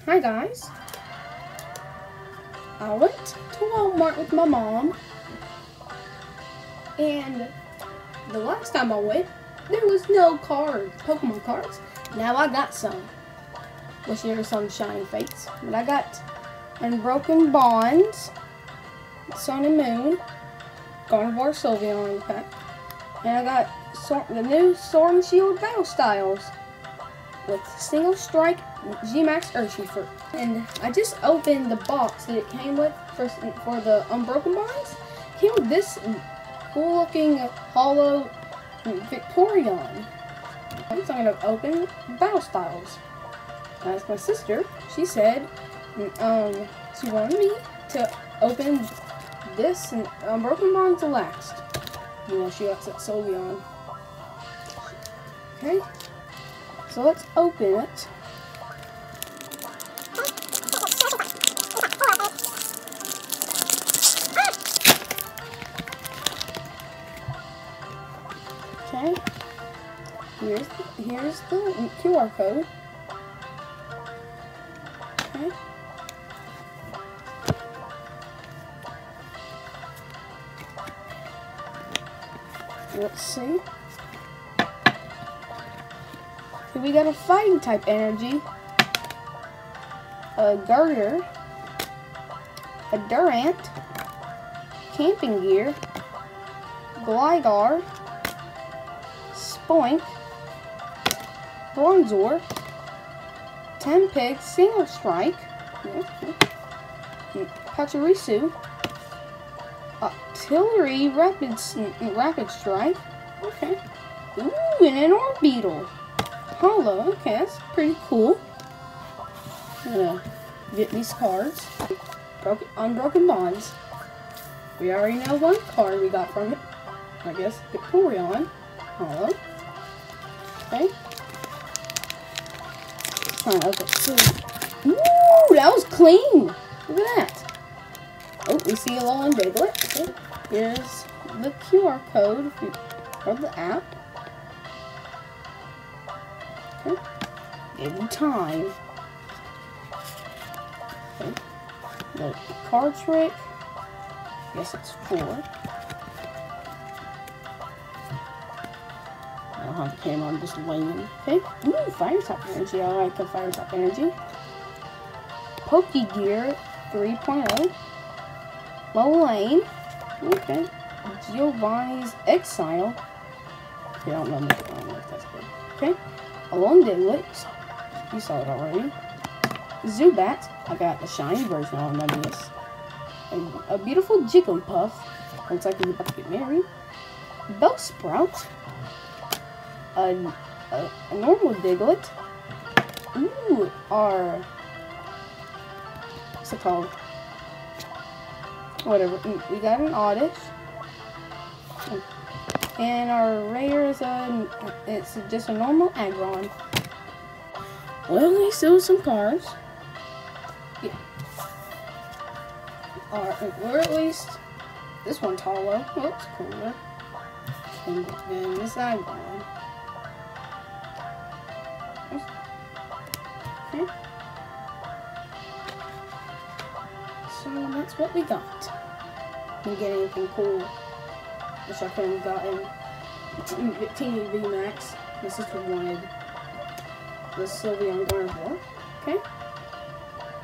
Hi guys. I went to Walmart with my mom, and the last time I went, there was no cards, Pokemon cards. Now I got some. Wish there was some shiny fates, but I got Unbroken Bonds, Sun and Moon, Carnivore Sylveon pack, and I got the new Sword and Shield Battle Styles with Single Strike Vmax Victini. And I just opened the box that it came with for the Unbroken Bonds. It came with this cool looking hollow Victorion. So I'm going to open Battle Styles. As my sister, she said she wanted me to open this and Unbroken Bonds last. You know, she got that Sylveon. Okay, so let's open it. Okay, here's the QR code. Okay. Let's see. Okay, we got a fighting type energy, a Girder, a Durant, camping gear, Gligar, Spoink, Bronzor, Tempig, Single Strike, Pachirisu, Artillery, Rapid Strike, okay, ooh, and an Orbeetle, Hollow, okay, that's pretty cool. I'm gonna get these cards, Unbroken Bonds. We already know one card we got from it, I guess, Victorion, Hollow, okay. Ooh, that was clean. Look at that. Oh, we see a Alolan Diglett. Okay. Here's the QR code for the app. Okay. Every time. Okay. The card trick. Guess it's 4. I don't have the camera, I'm just laying. Okay. Ooh, fire type energy. I like the fire type energy. Pokegear 3.0. Lane. Okay. Giovanni's Exile. Okay, I don't know if that's good. Okay. Alolan Diglett. You saw it already. Zubat. I got the shiny version on this. And a beautiful Jigglypuff. Looks like he's about to get married. Bellsprout. A normal Diglett. Ooh, what's it called? Whatever. We got an Oddish. And our rare is it's just a normal Aggron. Well, at least there was some cards. Yeah. Or at least this one's hollow. Looks cooler. And this Aggron. Okay. So that's what we got. Didn't get anything cool. Wish I could have gotten Victini Vmax. My sister wanted the Sylveon Carnivore. Okay.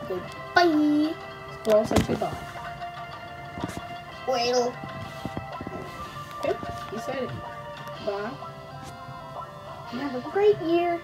Goodbye. Squirrel says goodbye. Well. Okay. He said it. Bye. And have a great year.